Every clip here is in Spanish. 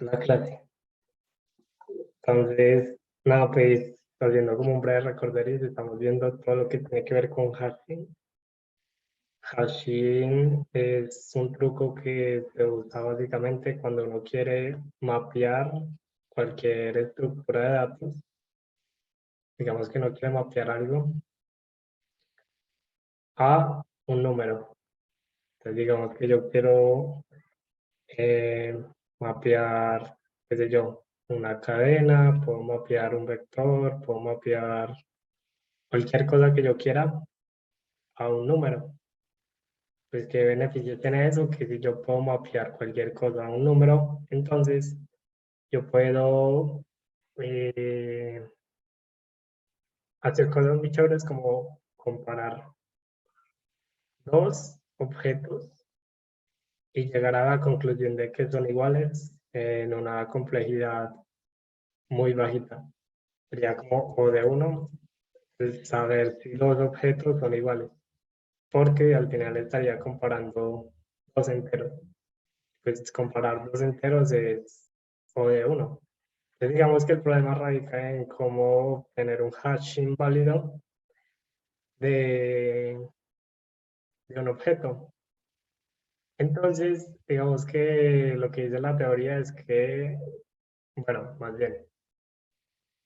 la clase. Entonces, nada, pues, haciendo como un breve recorderis, estamos viendo todo lo que tiene que ver con hashing. Hashing es un truco que se usa básicamente cuando uno quiere mapear cualquier estructura de datos. Digamos que no quiere mapear algo a un número. Entonces, digamos que yo quiero mapear, qué sé yo, una cadena, puedo mapear un vector, puedo mapear cualquier cosa que yo quiera a un número. Pues qué beneficio tiene eso, que si yo puedo mapear cualquier cosa a un número, entonces yo puedo hacer cosas muy chéveres como comparar dos objetos y llegar a la conclusión de que son iguales en una complejidad muy bajita. Sería como O de uno, pues, saber si los objetos son iguales, porque al final estaría comparando dos enteros. Pues comparar dos enteros es O de uno. Entonces digamos que el problema radica en cómo tener un hashing válido de, de un objeto. Entonces, digamos que lo que dice la teoría es que, bueno, más bien,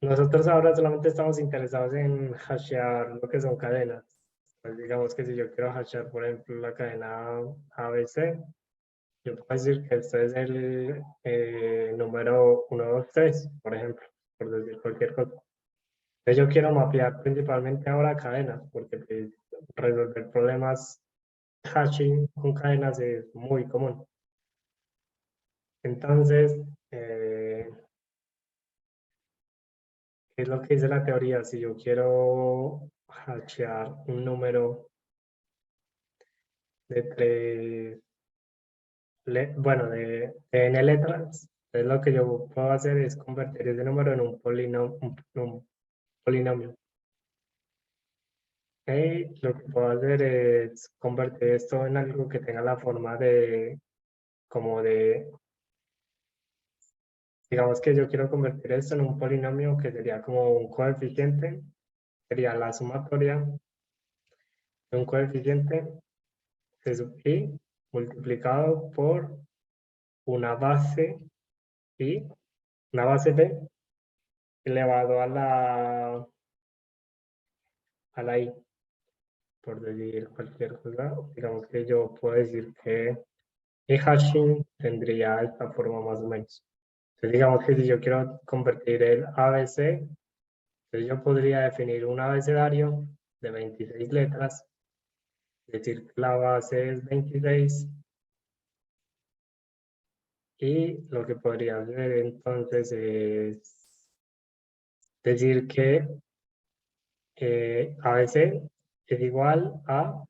nosotros ahora solamente estamos interesados en hashear lo que son cadenas. Pues digamos que si yo quiero hashear, por ejemplo, la cadena ABC, yo puedo decir que este es el número 1, 2, 3, por ejemplo, por decir cualquier cosa. Entonces yo quiero mapear principalmente ahora cadenas, porque pues, resolver problemas hashing con cadenas es muy común. Entonces, ¿qué es lo que dice la teoría? Si yo quiero hashear un número de tres, bueno, de n letras, entonces lo que yo puedo hacer es convertir ese número en un polinomio. Y lo que puedo hacer es convertir esto en algo que tenga la forma de, como de, digamos que yo quiero convertir esto en un polinomio que sería como un coeficiente, sería la sumatoria de un coeficiente de sub i multiplicado por una base i, una base b elevado a la i, por decir cualquier cosa. Digamos que yo puedo decir que el hashing tendría esta forma más o menos. Entonces, digamos que si yo quiero convertir el ABC, entonces yo podría definir un abecedario de 26 letras, es decir, que la base es 26, y lo que podría hacer entonces es decir que ABC es igual a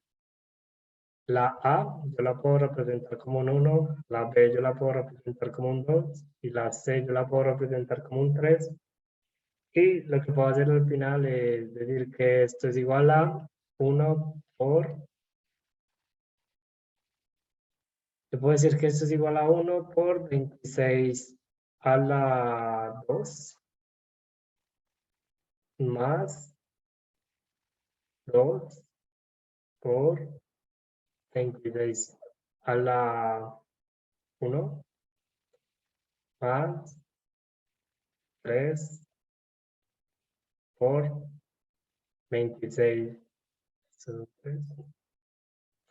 la A, yo la puedo representar como un 1, la B yo la puedo representar como un 2, y la C yo la puedo representar como un 3. Y lo que puedo hacer al final es decir que esto es igual a 1 por... Yo puedo decir que esto es igual a 1 por 26 a la 2 más 2 por 26 a la 1 más 3 por 26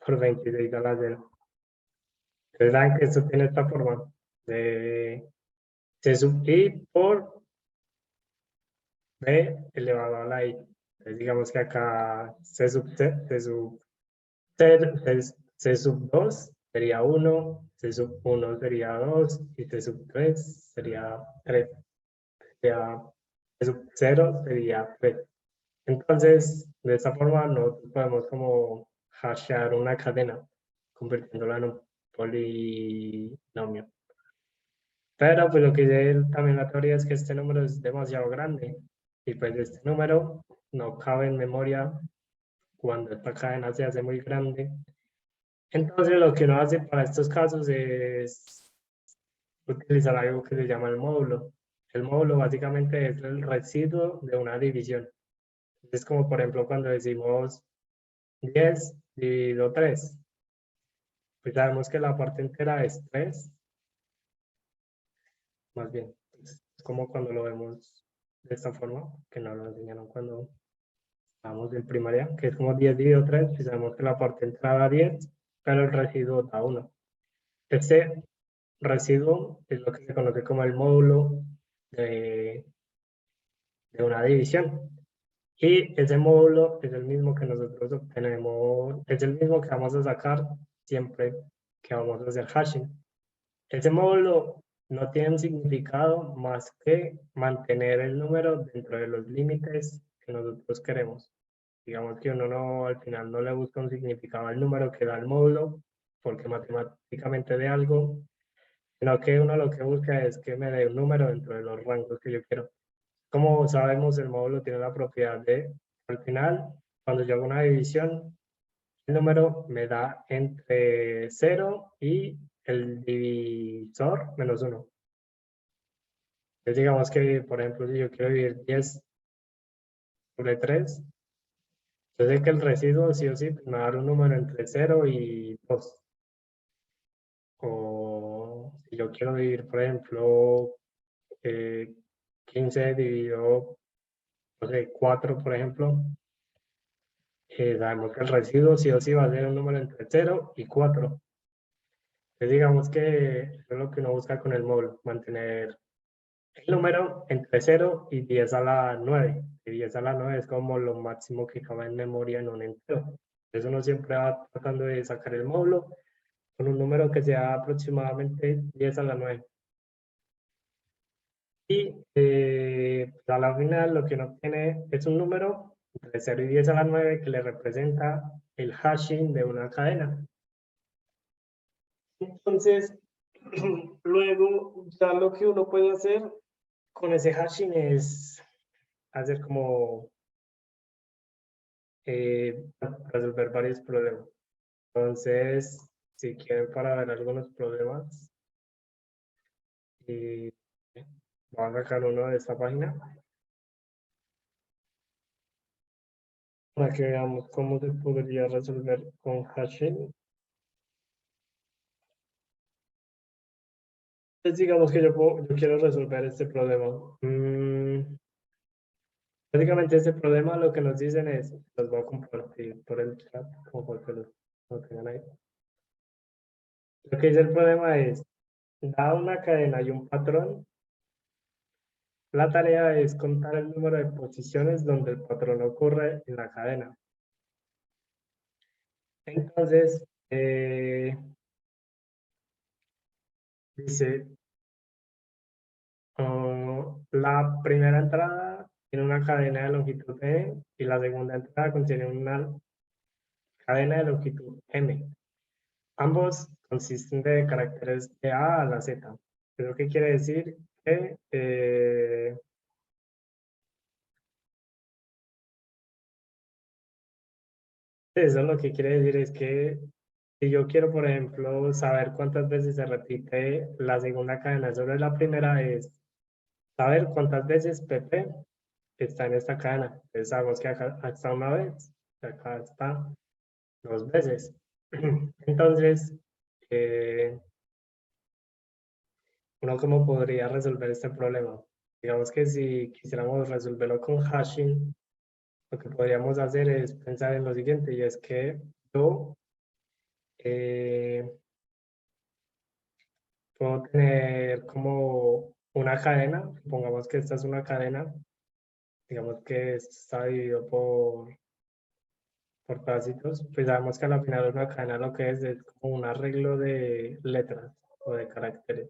por 26 a la 0. Entonces, saben que esto tiene esta forma de C sub i por b elevado a la i. Entonces, digamos que acá C sub 2 sería 1, C sub 1 sería 2 y C sub 3 sería 3. Sería, C sub 0 sería 3. Entonces, de esta forma nosotros podemos como hashear una cadena, convirtiéndola en un polinomio. Pero pues lo que dice también la teoría es que este número es demasiado grande y pues este número no cabe en memoria cuando esta cadena se hace muy grande. Entonces lo que uno hace para estos casos es utilizar algo que se llama el módulo. El módulo básicamente es el residuo de una división. Es como por ejemplo cuando decimos 10 dividido 3. Pues sabemos que la parte entera es 3, más bien. Es como cuando lo vemos de esta forma, que nos lo enseñaron cuando estábamos en primaria, que es como 10 dividido 3, pues sabemos que la parte entera da 10, pero el residuo da 1. Este residuo es lo que se conoce como el módulo de, de una división. Y ese módulo es el mismo que nosotros obtenemos, es el mismo que vamos a sacar siempre que vamos a hacer hashing. Ese módulo no tiene un significado más que mantener el número dentro de los límites que nosotros queremos. Digamos que uno no, al final no le busca un significado al número que da el módulo, porque matemáticamente de algo, sino que uno lo que busca es que me dé un número dentro de los rangos que yo quiero. Como sabemos, el módulo tiene la propiedad de, al final, cuando yo hago una división, el número me da entre 0 y el divisor menos 1. Entonces digamos que, por ejemplo, si yo quiero dividir 10 sobre 3, yo sé que el residuo sí o sí me va a dar un número entre 0 y 2. O si yo quiero dividir, por ejemplo, 15 dividido, no sé, 4, por ejemplo, sabemos que el residuo sí o sí va a ser un número entre 0 y 4. Entonces digamos que eso es lo que uno busca con el módulo, mantener el número entre 0 y 10 a la 9. Y 10 a la 9 es como lo máximo que cabe en memoria en un entero. Entonces uno siempre va tratando de sacar el módulo con un número que sea aproximadamente 10 a la 9. Y a la final lo que uno obtiene es un número entre 0 y 10 a la 9 que le representa el hashing de una cadena. Entonces, luego ya lo que uno puede hacer con ese hashing es hacer como resolver varios problemas. Entonces, si quieren para ver algunos problemas, y voy a sacar uno de esta página para que veamos cómo se podría resolver con hashing. Entonces, digamos que yo quiero resolver este problema. Básicamente este problema lo que nos dicen es, los voy a compartir por el chat, como para que lo tengan ahí. Lo que dice el problema es, dada una cadena y un patrón, la tarea es contar el número de posiciones donde el patrón ocurre en la cadena. Entonces, dice, la primera entrada tiene una cadena de longitud E y la segunda entrada contiene una cadena de longitud M. Ambos consisten de caracteres de A a la Z. ¿Eso qué quiere decir? Que eso lo que quiere decir es que si yo quiero, por ejemplo, saber cuántas veces se repite la segunda cadena sobre la primera, es saber cuántas veces PP está en esta cadena. Entonces sabemos que acá está una vez, acá está dos veces. Entonces, eh, uno cómo podría resolver este problema. Digamos que si quisiéramos resolverlo con hashing, lo que podríamos hacer es pensar en lo siguiente, y es que yo eh, puedo tener como una cadena, supongamos que esta es una cadena, digamos que esto está dividido por pedacitos, pues sabemos que al final una cadena lo que es como un arreglo de letras o de caracteres.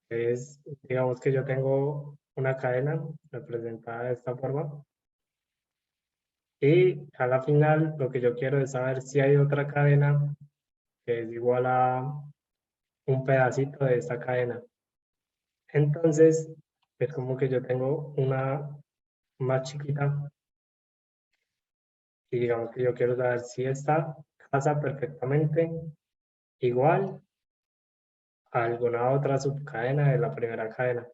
Es, digamos que yo tengo una cadena representada de esta forma y a la final lo que yo quiero es saber si hay otra cadena que es igual a un pedacito de esta cadena. Entonces, es como que yo tengo una más chiquita y digamos que yo quiero saber si esta casa perfectamente igual a alguna otra subcadena de la primera cadena.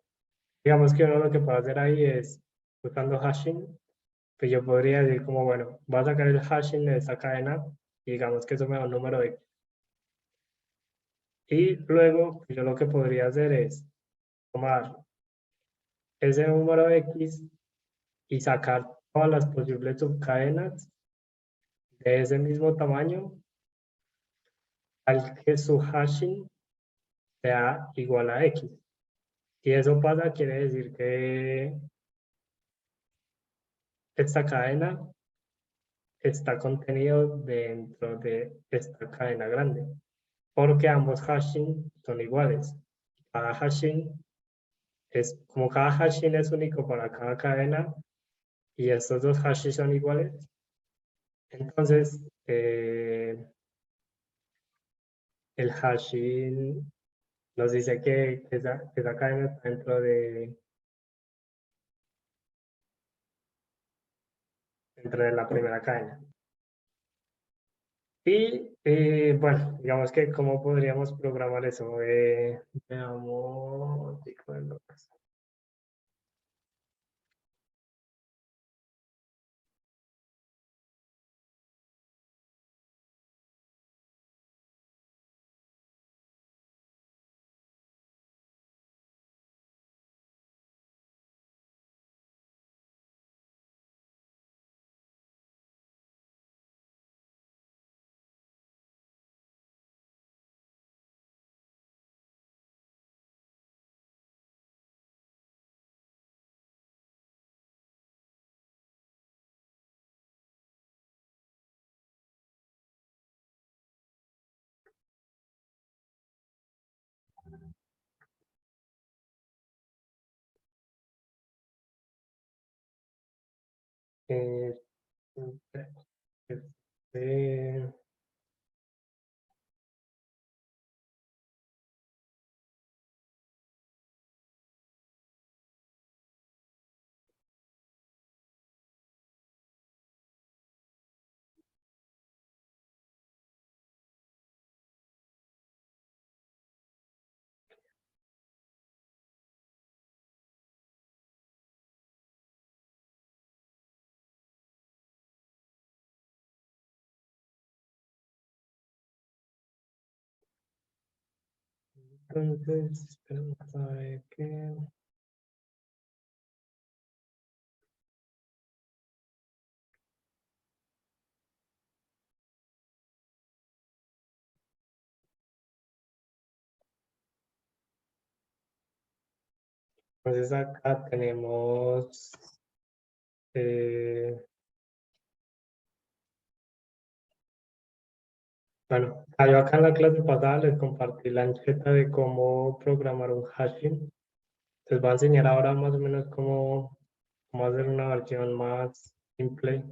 Digamos que uno lo que puede hacer ahí es, buscando hashing, pues yo podría decir como, bueno, voy a sacar el hashing de esta cadena y digamos que eso me da un número X. Y luego pues yo lo que podría hacer es tomar ese número X y sacar todas las posibles subcadenas de ese mismo tamaño al que su hashing sea igual a X. Y eso pasa, quiere decir que esta cadena está contenido dentro de esta cadena grande, porque ambos hashing son iguales. Cada hashing es, como cada hashing es único para cada cadena y estos dos hashes son iguales, entonces el hashing nos dice que esa cadena está dentro de la primera cadena. Y bueno, digamos que cómo podríamos programar eso. Veamos. Eh, este, entonces, esperemos a ver qué. Entonces acá tenemos, eh, bueno, yo acá en la clase pasada les compartí la ancheta de cómo programar un hashing. Les voy a enseñar ahora más o menos cómo hacer una versión más simple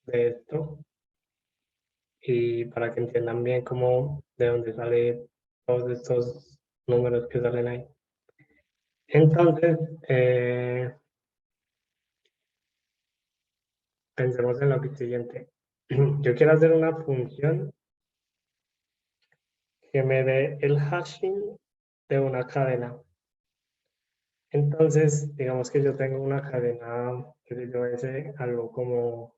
de esto y para que entiendan bien cómo, de dónde sale todos estos números que salen ahí. Entonces, pensemos en lo que siguiente. Yo quiero hacer una función que me dé el hashing de una cadena. Entonces, digamos que yo tengo una cadena, que sé yo, ese, algo como,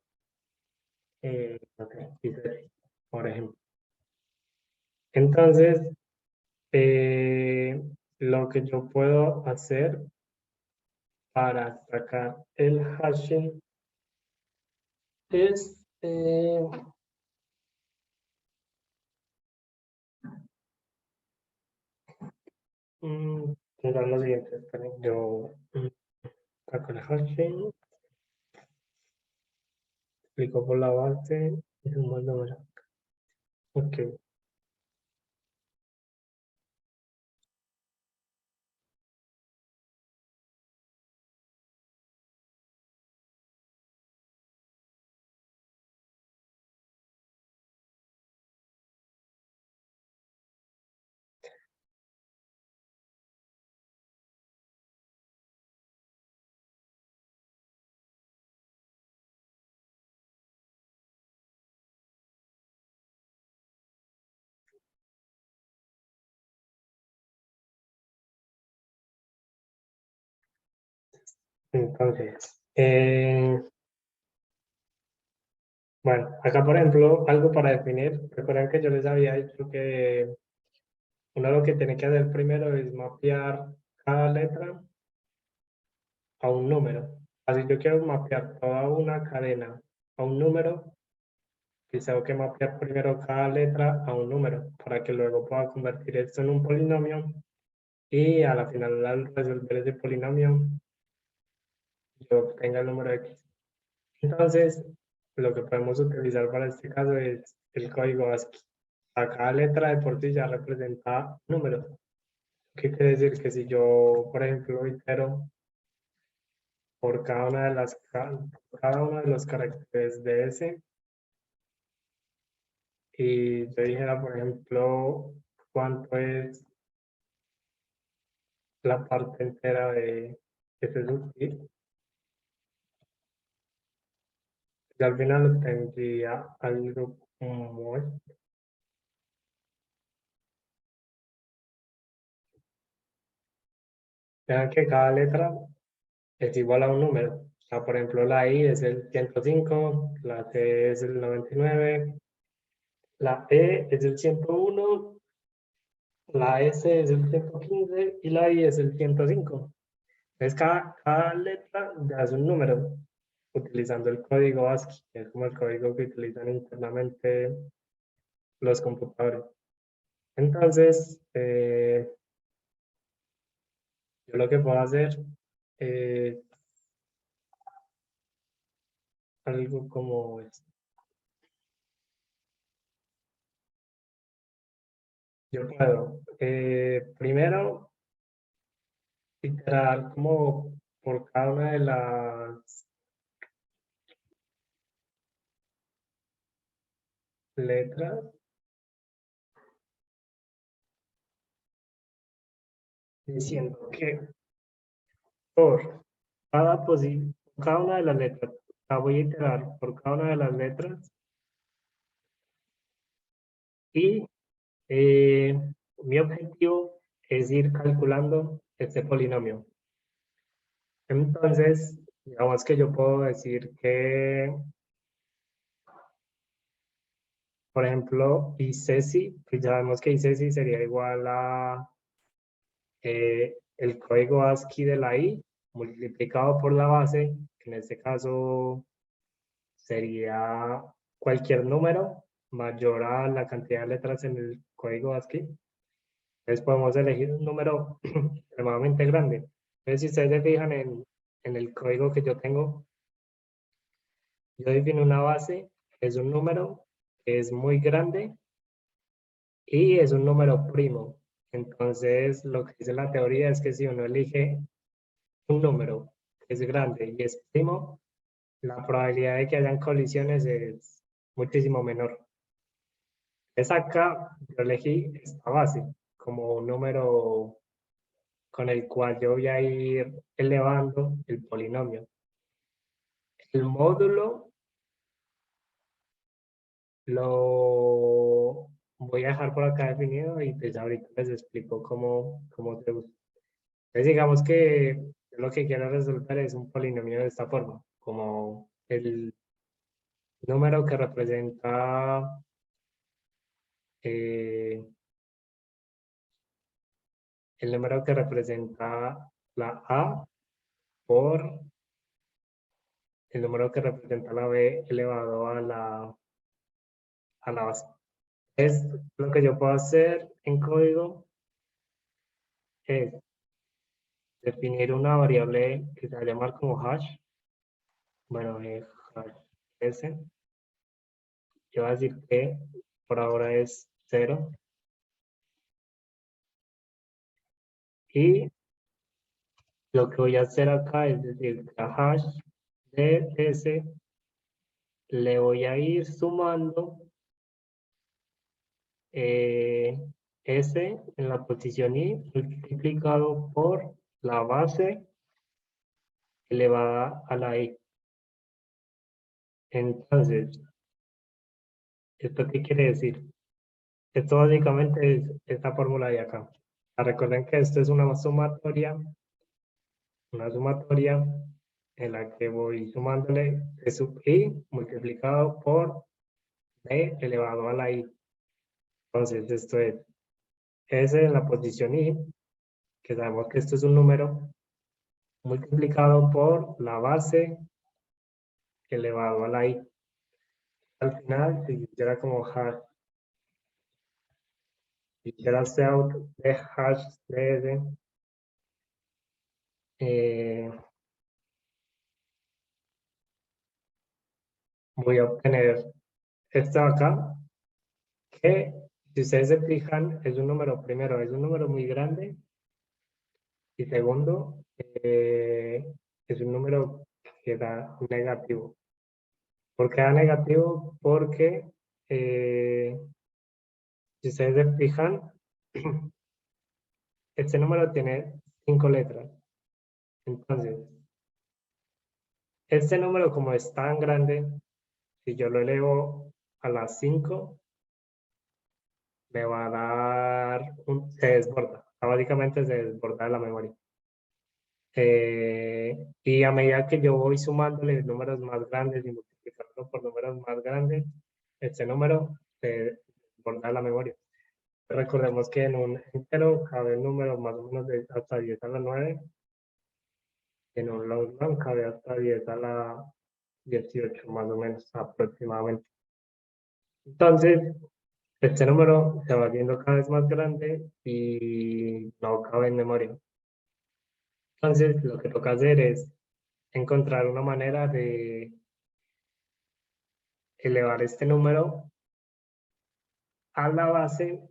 no sé, dice, por ejemplo. Entonces, lo que yo puedo hacer para sacar el hashing es, tendrán lo siguiente, esperen, yo saco el hashing, explico por la base y sumo el número. Ok, Entonces, bueno, acá por ejemplo, algo para definir. Recuerden que yo les había dicho que uno lo que tiene que hacer primero es mapear cada letra a un número. Así yo quiero mapear toda una cadena a un número, y tengo que mapear primero cada letra a un número para que luego pueda convertir esto en un polinomio y a la final al resolver ese polinomio yo obtenga el número X. Entonces, lo que podemos utilizar para este caso es el código ASCII. A cada letra de por sí ya representa números. ¿Qué quiere decir? Que si yo, por ejemplo, itero por cada una de cada uno de los caracteres de S, y yo dijera, por ejemplo, cuánto es la parte entera de ese subscript, y al final obtendría algo como esto. Vean que cada letra es igual a un número. O sea, por ejemplo, la I es el 105, la T es el 99, la E es el 101, la S es el 115 y la I es el 105. Entonces, cada letra ya es un número, utilizando el código ASCII, que es como el código que utilizan internamente los computadores. Entonces, yo lo que puedo hacer es algo como esto. Yo puedo, primero, iterar como por cada una de las letras, diciendo que por cada una de las letras, la voy a iterar por cada una de las letras y eh, mi objetivo es ir calculando este polinomio. Entonces, digamos que yo puedo decir que, por ejemplo, ICESI, pues ya sabemos que ICESI sería igual a el código ASCII de la I multiplicado por la base, que en este caso sería cualquier número mayor a la cantidad de letras en el código ASCII. Entonces podemos elegir un número extremadamente grande. Entonces, si ustedes se fijan en el código que yo tengo, yo defino una base, es un número que es muy grande y es un número primo. Entonces, lo que dice la teoría es que si uno elige un número que es grande y es primo, la probabilidad de que hayan colisiones es muchísimo menor. Es acá, yo elegí esta base como un número con el cual yo voy a ir elevando el polinomio. El módulo lo voy a dejar por acá definido y pues ahorita les explico cómo se usa. Entonces digamos que lo que quiero resolver es un polinomio de esta forma, como número que representa eh, el número que representa la A por el número que representa la B elevado a la base. Es lo que yo puedo hacer en código es definir una variable que se va a llamar como hash. Bueno, hash s. Yo voy a decir que por ahora es 0. Y lo que voy a hacer acá es decir, a hash de s le voy a ir sumando S en la posición I multiplicado por la base elevada a la I. Entonces, ¿esto qué quiere decir? Esto básicamente es esta fórmula de acá. Recuerden que esto es una sumatoria en la que voy sumándole p sub i multiplicado por b elevado a la i. Entonces, esto es s en la posición i, que sabemos que esto es un número, multiplicado por la base elevado a la i. Al final, si quisiera como hash, si quisiera out de hash de s, voy a obtener esto acá, que si ustedes se fijan, es un número, primero, es un número muy grande, y segundo, es un número que da negativo. ¿Por qué da negativo? Porque si ustedes se fijan, este número tiene 5 letras. Entonces, este número como es tan grande, si yo lo elevo a las 5, me va a dar, se desborda. Básicamente se desborda la memoria. Y a medida que yo voy sumándole números más grandes y multiplicándolo por números más grandes, este número se desborda la memoria. Recordemos que en un entero cabe un número más o menos de hasta 10 a la 9. En un long run cabe hasta 10 a la 18 más o menos aproximadamente. Entonces, este número se va viendo cada vez más grande y no cabe en memoria. Entonces, lo que toca hacer es encontrar una manera de elevar este número a la base,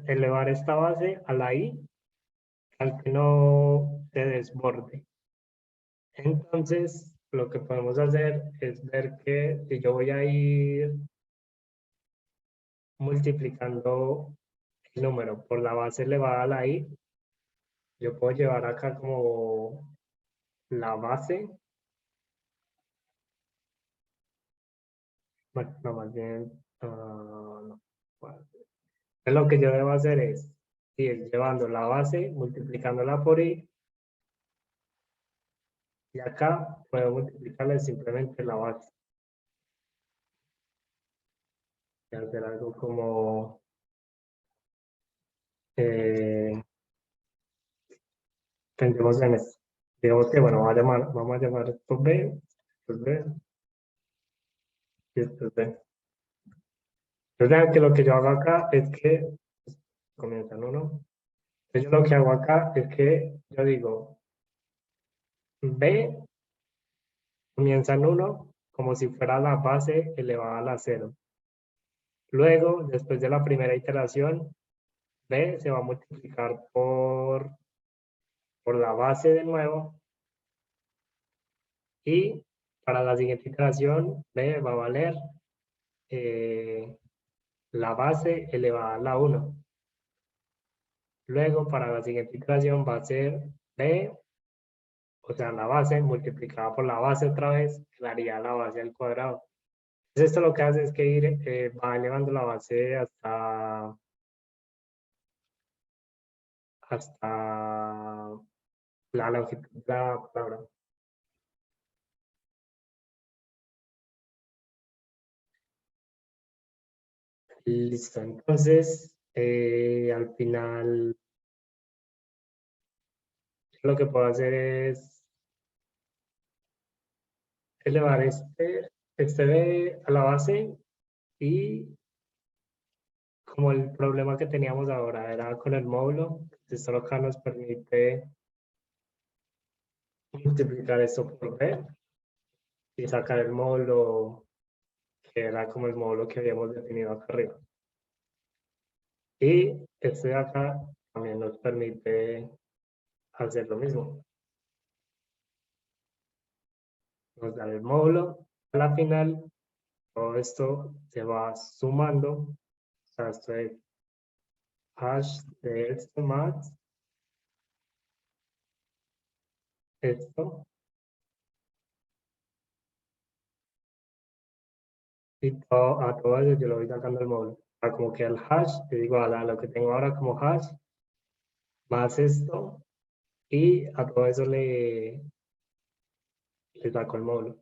elevar esta base a la i, al que no se desborde. Entonces, lo que podemos hacer es ver que si yo voy a ir multiplicando el número por la base elevada a la i, yo puedo llevar acá como la base, bueno, no, más bien, no. Bueno, lo que yo debo hacer es ir llevando la base, multiplicándola por i, y acá puedo multiplicarle simplemente la base. Y hacer algo como pensemos en esto. Digamos que, bueno, vamos a llamar esto B, esto es B, y esto es B. Entonces, que lo que yo hago acá es que comienza en 1. Entonces, yo lo que hago acá es que yo digo B comienza en 1 como si fuera la base elevada a la 0. Luego, después de la primera iteración, B se va a multiplicar por la base de nuevo. Y para la siguiente iteración, B va a valer la base elevada a la 1. Luego, para la siguiente iteración va a ser B, o sea, la base multiplicada por la base otra vez, que daría la base al cuadrado. Entonces, esto lo que hace es que va elevando la base hasta la longitud de la palabra. Listo, entonces, al final, lo que puedo hacer es elevar este B a la base y como el problema que teníamos ahora era con el módulo, esto acá nos permite multiplicar esto por B y sacar el módulo que era como el módulo que habíamos definido acá arriba. Y este de acá también nos permite hacer lo mismo. Nos da el módulo. A la final, todo esto se va sumando. O sea, esto es hash de esto más esto. Y a todo eso yo lo voy sacando el módulo. O sea, como que el hash es igual a lo que tengo ahora como hash más esto. Y a todo eso le le saco el módulo.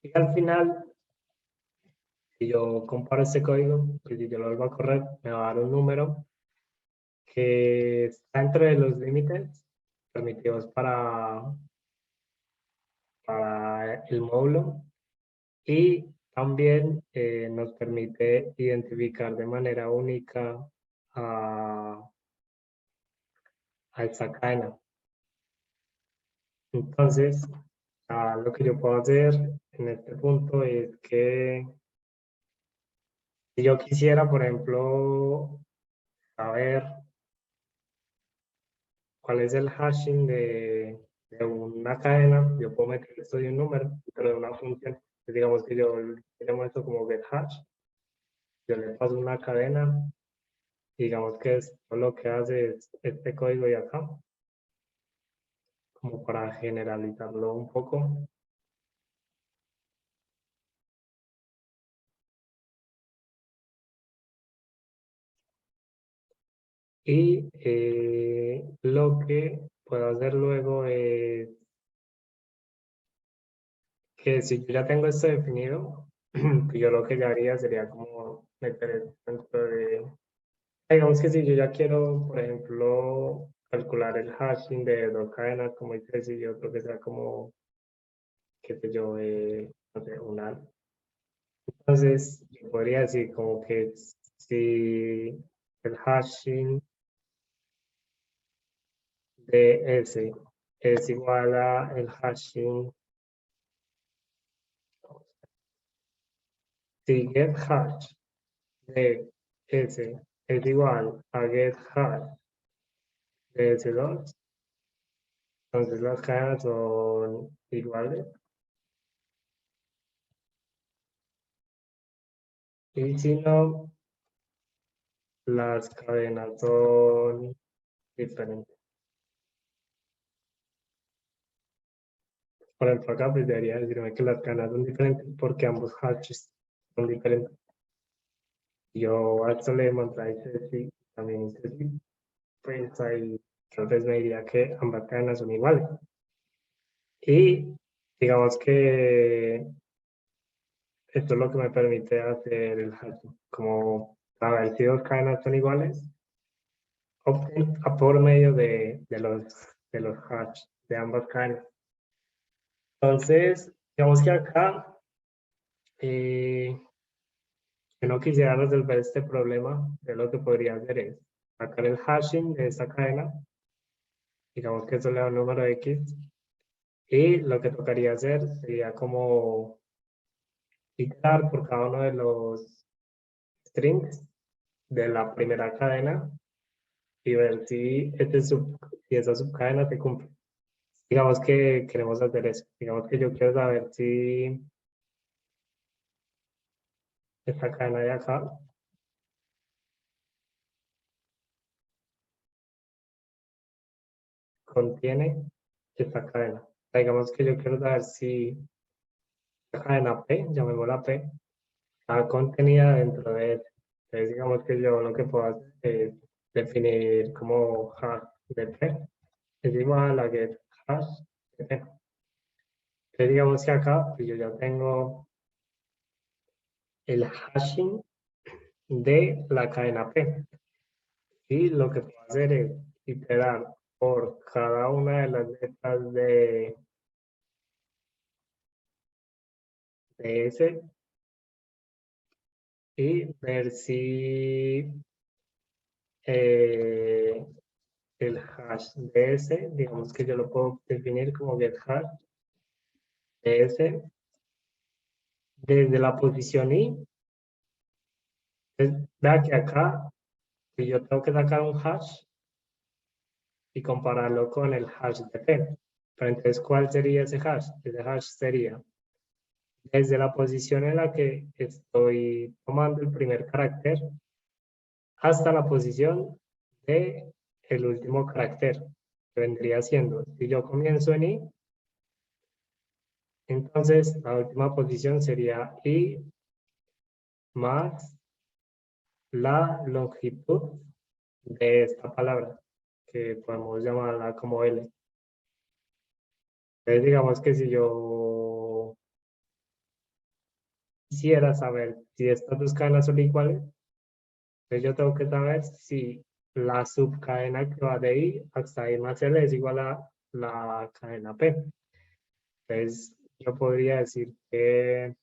Y al final, si yo comparo este código, pues si yo lo vuelvo a correr, me va a dar un número que está entre los límites permitidos para el módulo y también nos permite identificar de manera única a esta cadena. Entonces, lo que yo puedo hacer en este punto es que si yo quisiera, por ejemplo, saber cuál es el hashing de una cadena, yo puedo meter esto de un número, pero de una función. Pues digamos que yo le muestro como getHash, yo le paso una cadena, y digamos que esto lo que hace es este código de acá, como para generalizarlo un poco. Y lo que puedo hacer luego es que si yo ya tengo esto definido, pues yo lo que ya haría sería como meter dentro de... Digamos que si yo ya quiero, por ejemplo, calcular el hashing de dos cadenas, como dice, si yo creo que sea como, qué sé yo, no sé, una. Entonces, yo podría decir como que si el hashing de S es igual a el hashing, si get hash de S es igual a get hash de S2, entonces las cadenas son iguales. Y si no, las cadenas son diferentes. Por ejemplo, acá pues debería decirme que las cadenas son diferentes porque ambos hashes son diferentes. Yo a esto le demostré sí, también hice sí, pues ahí entonces me diría que ambas cadenas son iguales. Y digamos que esto es lo que me permite hacer el hashing. Como a ver si dos cadenas son iguales, por medio de los hash de ambas cadenas. Entonces, digamos que acá, si no quisiera resolver este problema, yo lo que podría hacer es sacar el hashing de esta cadena, digamos que eso le da un número X, y lo que tocaría hacer sería como iterar por cada uno de los strings de la primera cadena y ver si, si esa subcadena se cumple. Digamos que queremos hacer eso. Digamos que yo quiero saber si esta cadena de acá contiene esta cadena. Digamos que yo quiero saber si la cadena P, llamémosla P, está contenida dentro de él. Entonces, digamos que yo lo que puedo hacer es definir como hash de P es igual a get hash de P. Entonces, digamos que acá pues yo ya tengo el hashing de la cadena P. Y lo que puedo hacer es iterar por cada una de las letras de S y ver si eh, el hash de S, digamos que yo lo puedo definir como get hash de S desde la posición I. Entonces, vea que acá si yo tengo que sacar un hash y compararlo con el hash de P. Pero entonces, ¿cuál sería ese hash? Ese hash sería desde la posición en la que estoy tomando el primer carácter hasta la posición de el último carácter, que vendría siendo, si yo comienzo en I, entonces la última posición sería I más la longitud de esta palabra, que podemos llamarla como L. Entonces, digamos que si yo quisiera saber si estas dos cadenas son iguales, entonces yo tengo que saber si la subcadena que va de I hasta I más L es igual a la cadena P. Entonces, yo podría decir que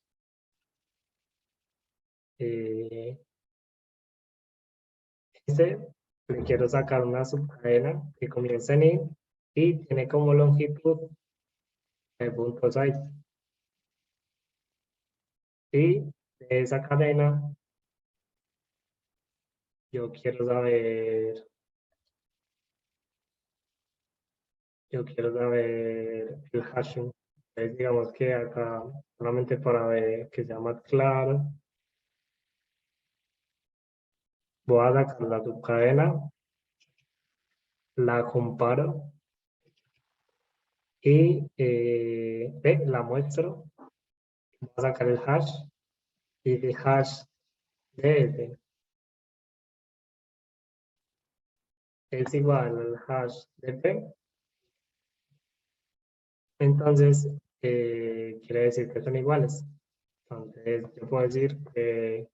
eh, este, le quiero sacar una subcadena que comienza en I y tiene como longitud de puntos ahí. Y de esa cadena, yo quiero saber, yo quiero saber el hashing. Entonces, digamos que acá, solamente para ver que sea más claro, voy a sacar la subcadena, la comparo y la muestro. Voy a sacar el hash y el hash de ese es igual al hash de P. Entonces, quiere decir que son iguales. Entonces, yo puedo decir que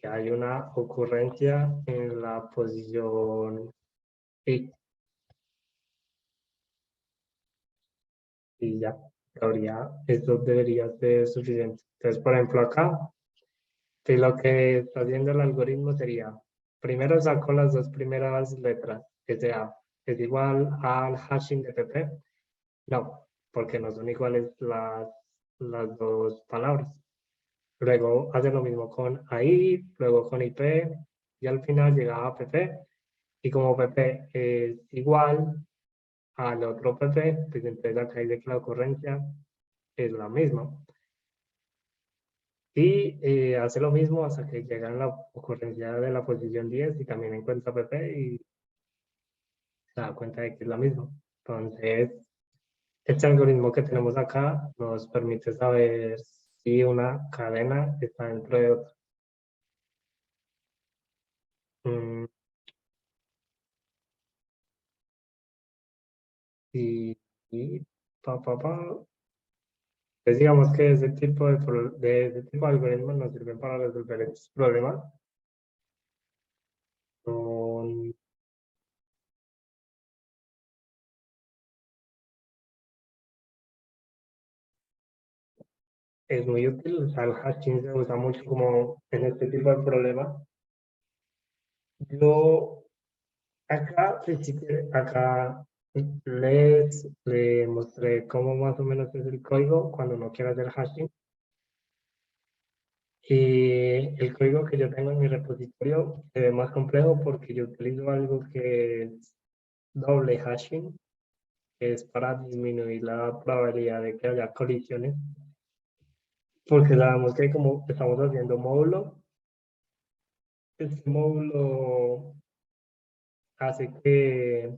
hay una ocurrencia en la posición I y ya, teoría, esto debería ser suficiente. Entonces, por ejemplo, acá, si lo que está haciendo el algoritmo sería, primero saco las dos primeras letras, que sea, es igual al hashing de PP. No, porque no son iguales las dos palabras. Luego hace lo mismo con AI, luego con IP, y al final llegaba a PP. Y como PP es igual al otro PP, pues entonces acá dice que la ocurrencia es la misma. Y hace lo mismo hasta que llega a la ocurrencia de la posición 10 y también encuentra PP y se da cuenta de que es la misma. Entonces, este algoritmo que tenemos acá nos permite saber si una cadena está dentro de otra. Mm, y, y pues digamos que ese tipo ese tipo de algoritmos nos sirven para resolver estos problemas. Son- es muy útil, o sea, el hashing se usa mucho como en este tipo de problemas. Yo acá, acá le mostré cómo más o menos es el código cuando uno quiere hacer hashing. Y el código que yo tengo en mi repositorio se ve más complejo porque yo utilizo algo que es doble hashing, que es para disminuir la probabilidad de que haya colisiones. Porque sabemos que como estamos haciendo módulo, este módulo hace que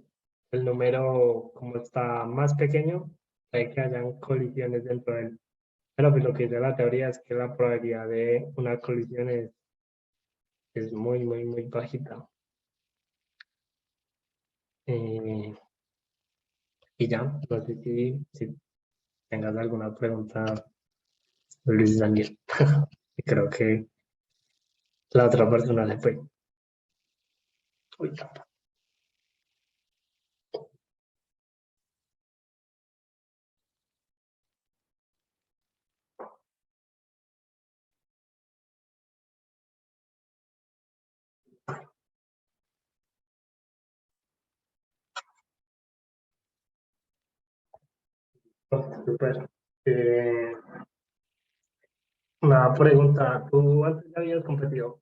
el número, como está más pequeño, hay que hayan colisiones dentro de él. Pero pues lo que dice la teoría es que la probabilidad de una colisión es muy, muy, muy bajita. Eh, y ya, no sé si tengas alguna pregunta, Luis Daniel. Creo que la otra persona se fue. Uy, super. Eh, una pregunta, ¿tú antes ya habías competido?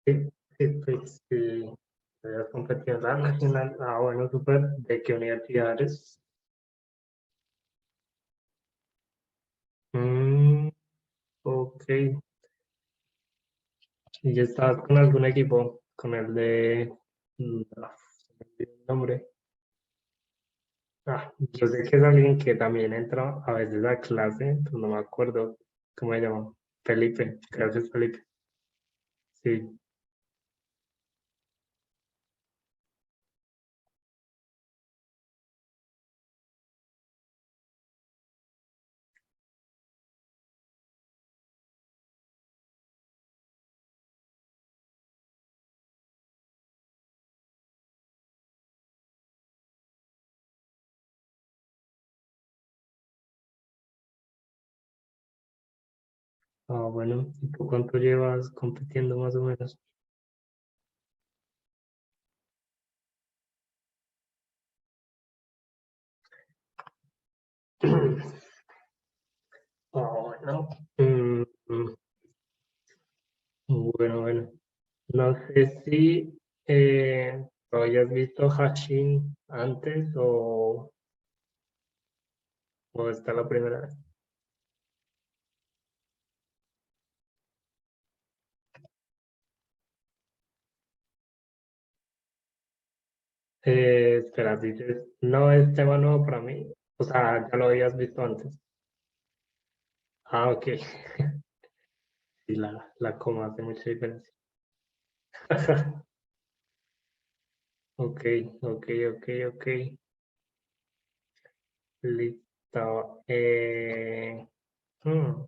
Sí, sí, pues, sí, habías competido en la nacional. Ah, bueno, súper. ¿De qué universidad eres? Mm, ok. ¿Y ya estabas con algún equipo? Con el de... se me olvidó el nombre. Ah, yo sé que es alguien que también entra a veces a clase, pero no me acuerdo cómo se llama. Felipe, creo que es Felipe. Sí. Ah, bueno, ¿y tú cuánto llevas compitiendo más o menos? Ah, bueno. Mm, bueno, bueno. No sé si lo hayas visto Hashin antes o esta la primera vez. Espera, dices, no es tema nuevo para mí. O sea, ya lo habías visto antes. Ah, ok. Y la coma hace mucha diferencia. Ok, ok, ok, ok. Listo. Hmm,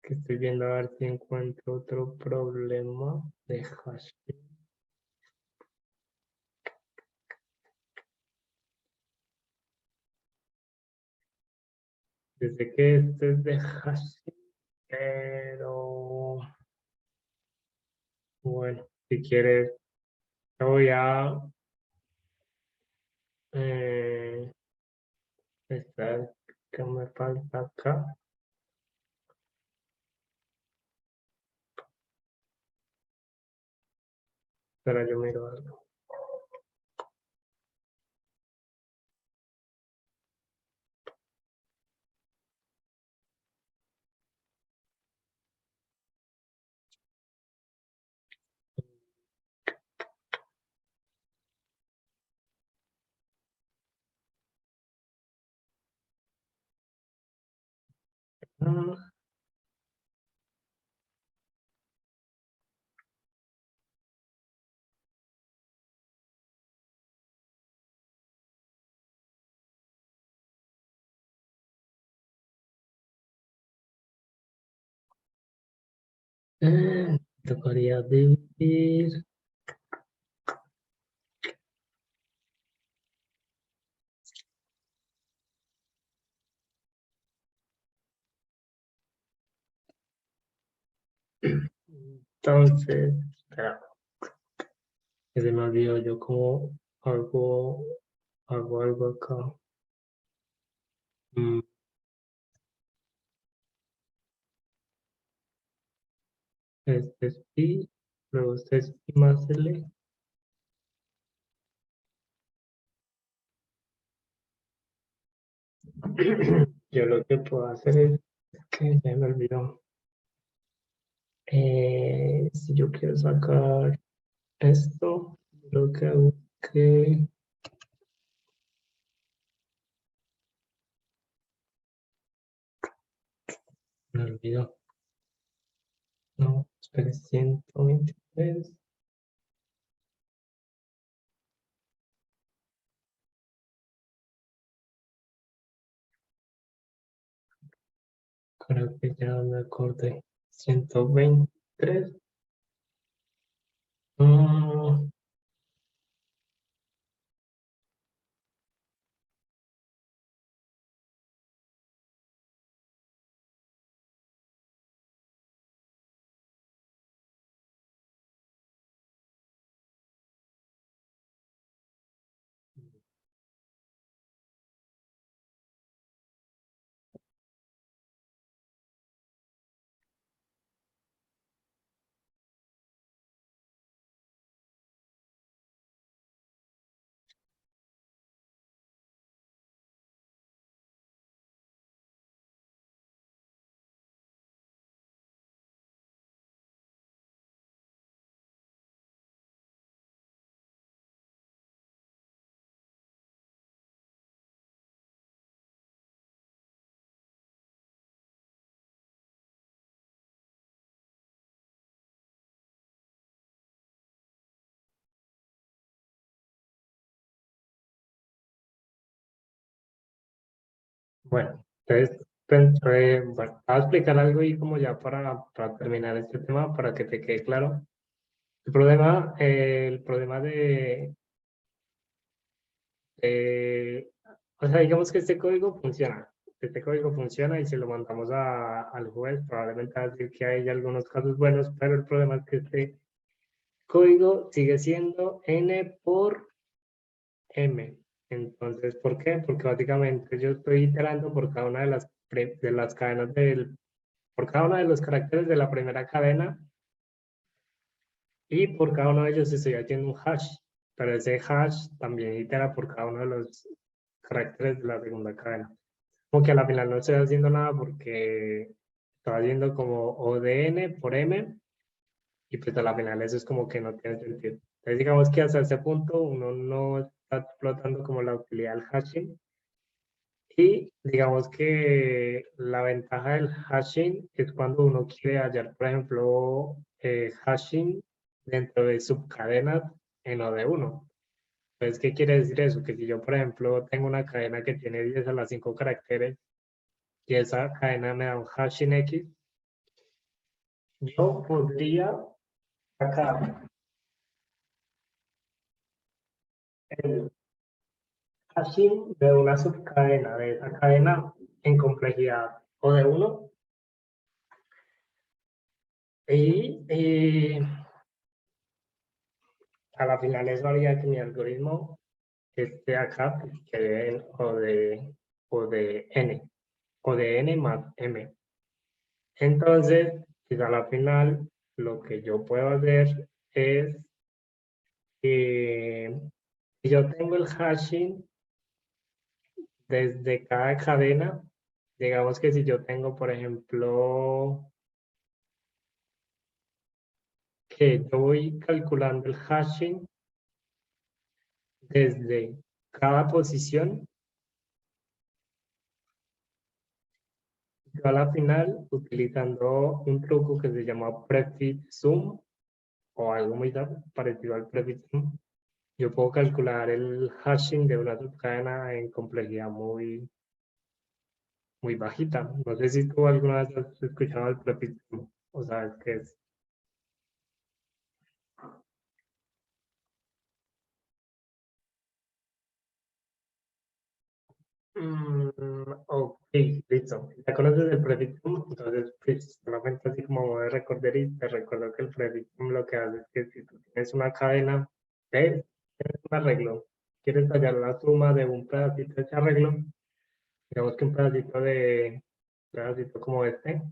que estoy viendo a ver si encuentro otro problema de hash. Desde que este es de hash, pero bueno, si quieres, te voy a eh, estar que me falta acá. Pero yo miro algo. Ah, tocaría dividir. Entonces, espera, que se me olvidó yo como hago algo acá. Mm, este es pi, luego este es pi más l. Yo lo que puedo hacer es que se me olvidó. Si yo quiero sacar esto, lo que hago es que me olvidó. No, espere, 123. Creo que ya me acordé. 123. Mm, Bueno, entonces, bueno, voy a explicar algo y como ya para terminar este tema, para que te quede claro. El problema de- o sea, digamos que este código funciona. Este código funciona y si lo mandamos al juez, probablemente va a decir que hay algunos casos buenos, pero el problema es que este código sigue siendo n por m. Entonces, ¿por qué? Porque básicamente yo estoy iterando por cada una de las cadenas por cada uno de los caracteres de la primera cadena y por cada uno de ellos estoy haciendo un hash, pero ese hash también itera por cada uno de los caracteres de la segunda cadena. Como que a la final no estoy haciendo nada porque estoy haciendo como O de n por m y pues a la final eso es como que no tiene sentido. Entonces digamos que hasta ese punto uno no está explotando como la utilidad del hashing y digamos que la ventaja del hashing es cuando uno quiere hallar, por ejemplo, hashing dentro de subcadenas en O de 1. Entonces, ¿qué quiere decir eso? Que si yo, por ejemplo, tengo una cadena que tiene 10 a las 5 caracteres y esa cadena me da un hashing X, yo podría sacar el hashing de una subcadena de esa cadena en complejidad O de 1 y a la final eso haría que mi algoritmo esté acá, pues, quede en o de n más m. Entonces, pues a la final, lo que yo puedo hacer es que si yo tengo el hashing desde cada cadena, digamos que si yo tengo, por ejemplo, que yo voy calculando el hashing desde cada posición, yo a la final, utilizando un truco que se llama prefix sum o algo muy parecido al prefix sum, yo puedo calcular el hashing de una subcadena en complejidad muy bajita. No sé si tú alguna vez has escuchado el prefix sum o sabes qué es. Ok, listo. ¿Ya conoces el prefixum? Entonces, pues, solamente así como voy a recordar y te recuerdo que el prefixum lo que hace es que si tú tienes una cadena, tienes un arreglo, quieres hallar la suma de un pedacito de ese arreglo, digamos que un pedacito como este,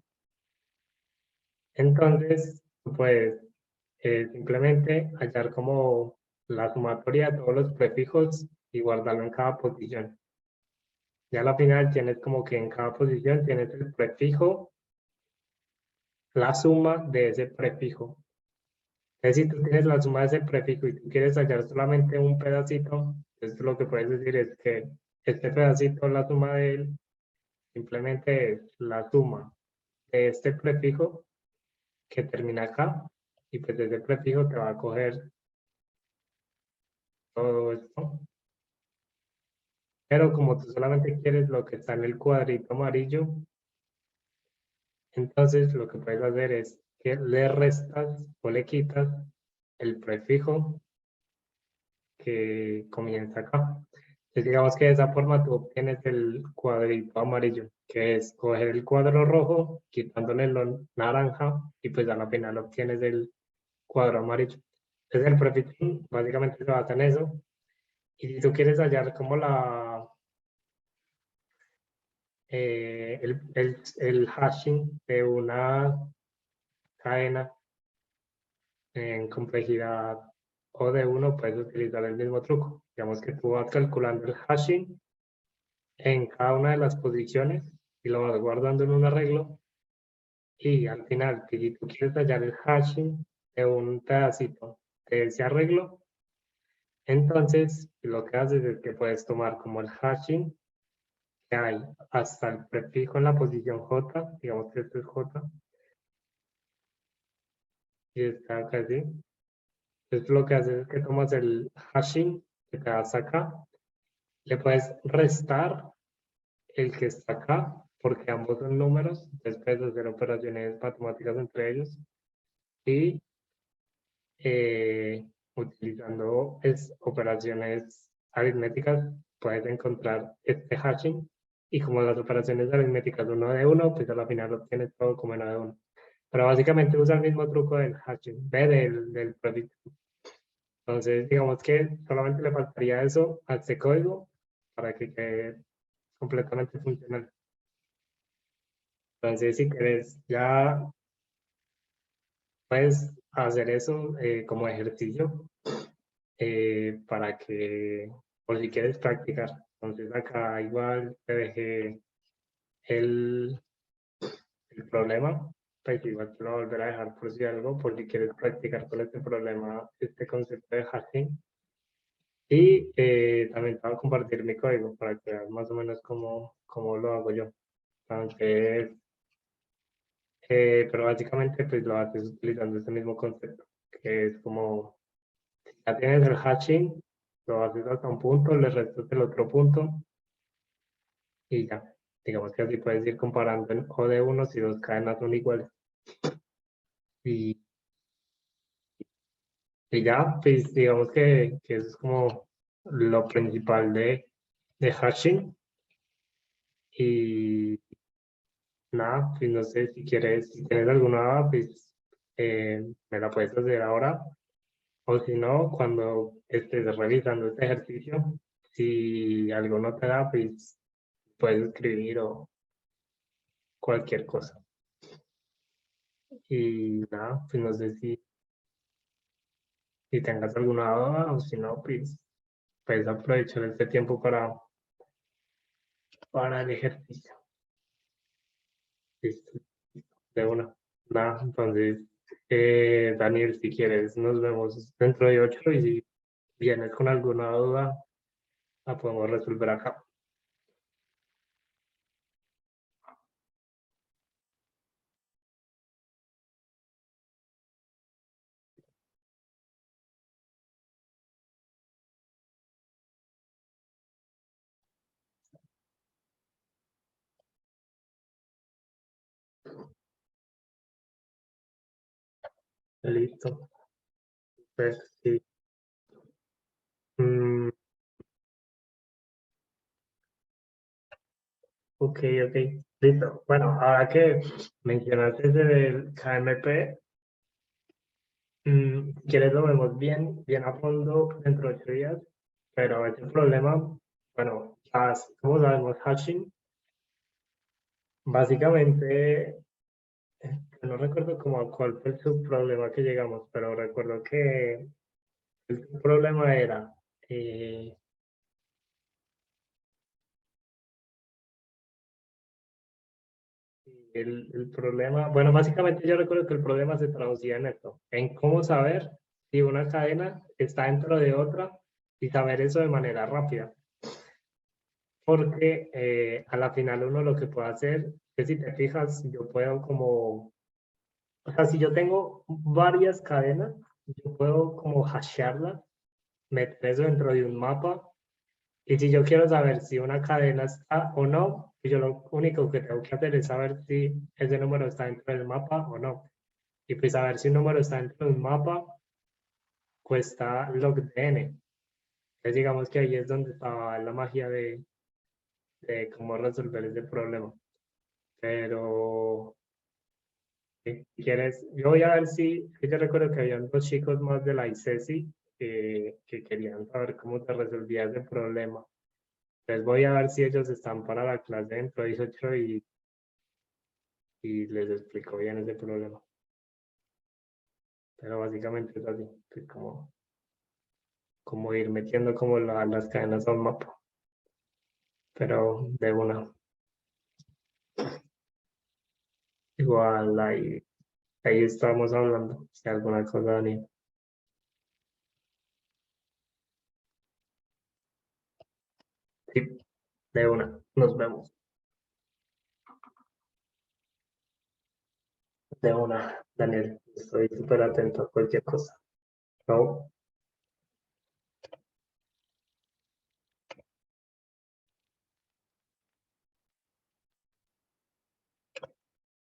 entonces, tú puedes simplemente hallar como la sumatoria de todos los prefijos y guardarlo en cada posición. Ya a la final tienes como que en cada posición tienes el prefijo, la suma de ese prefijo. Es decir, tú tienes la suma de ese prefijo y tú quieres hallar solamente un pedacito, entonces lo que puedes decir es que este pedacito, la suma de él, simplemente es la suma de este prefijo que termina acá, y pues ese prefijo te va a coger todo esto. Pero como tú solamente quieres lo que está en el cuadrito amarillo, entonces lo que puedes hacer es que le restas o le quitas el prefijo que comienza acá. Entonces digamos que de esa forma tú obtienes el cuadrito amarillo, que es coger el cuadro rojo, quitándole lo naranja, y pues a la final obtienes el cuadro amarillo. Entonces el prefijo básicamente se basa en eso. Y si tú quieres hallar como el hashing de una cadena en complejidad o de uno, puedes utilizar el mismo truco. Digamos que tú vas calculando el hashing en cada una de las posiciones y lo vas guardando en un arreglo. Y al final, si tú quieres hallar el hashing de un pedacito de ese arreglo, entonces lo que haces es que puedes tomar como el hashing que hay hasta el prefijo en la posición J, digamos que esto es J, y está acá así. Entonces lo que haces es que tomas el hashing que te das acá, le puedes restar el que está acá, porque ambos son números, entonces puedes hacer operaciones matemáticas entre ellos y utilizando operaciones aritméticas puedes encontrar este hashing y como las operaciones aritméticas uno de uno, pues a la final obtienes todo como uno de uno. Pero básicamente usa el mismo truco del hashing, del prefix. Entonces, digamos que solamente le faltaría eso a este código para que quede completamente funcional. Entonces, si quieres, ya puedes hacer eso como ejercicio para que, por si quieres practicar. Entonces, acá igual te dejé el, el problema, pues igual te lo voy a volver a dejar por si algo, por si quieres practicar con este problema, este concepto de hashing. Y también te voy a compartir mi código para que veas más o menos cómo lo hago yo. Entonces, pero básicamente pues lo haces utilizando este mismo concepto, que es como, ya tienes el hashing, lo haces hasta un punto, le restas el otro punto y ya. Digamos que así puedes ir comparando en O de uno si dos cadenas son iguales. Y, y ya, pues digamos que eso es como lo principal de hashing. Y nada, pues no sé si quieres, si tienes alguna duda, pues me la puedes hacer ahora. O si no, cuando estés realizando este ejercicio, si algo no te da, pues puedes escribir o cualquier cosa. Y nada, pues no sé si tengas alguna duda o si no, pues puedes aprovechar este tiempo para el ejercicio. Listo, de una. Nada, entonces, Daniel, si quieres, nos vemos dentro de 8 y si vienes con alguna duda, la podemos resolver acá. Listo. Pues sí. Mm, ok, ok. Listo. Bueno, ahora que mencionaste del KMP, si quieres lo vemos bien a fondo dentro de 8 días, pero ese problema, bueno, como sabemos, hashing, básicamente, no recuerdo como cuál fue su problema que llegamos, pero recuerdo que el problema era, eh, el problema, bueno, básicamente yo recuerdo que el problema se traducía en esto, en cómo saber si una cadena está dentro de otra y saber eso de manera rápida. Porque a la final uno lo que puede hacer es, si te fijas, yo puedo como, o sea, si yo tengo varias cadenas, yo puedo como hashearlas, meter eso dentro de un mapa. Y si yo quiero saber si una cadena está o no, yo lo único que tengo que hacer es saber si ese número está dentro del mapa o no. Y pues saber si un número está dentro de un mapa cuesta log de n. Entonces digamos que ahí es donde estaba la magia de cómo resolver ese problema. Pero si quieres, yo voy a ver si, yo recuerdo que habían dos chicos más de la ICESI que querían saber cómo se resolvía ese problema. Entonces voy a ver si ellos están para la clase dentro de 18 y les explico bien ese problema. Pero básicamente es así, es como ir metiendo como las cadenas a un mapa. Pero de una, igual ahí estamos hablando, si alguna cosa, Dani. Sí, de una, nos vemos. De una, Daniel, estoy súper atento a cualquier cosa. Chao.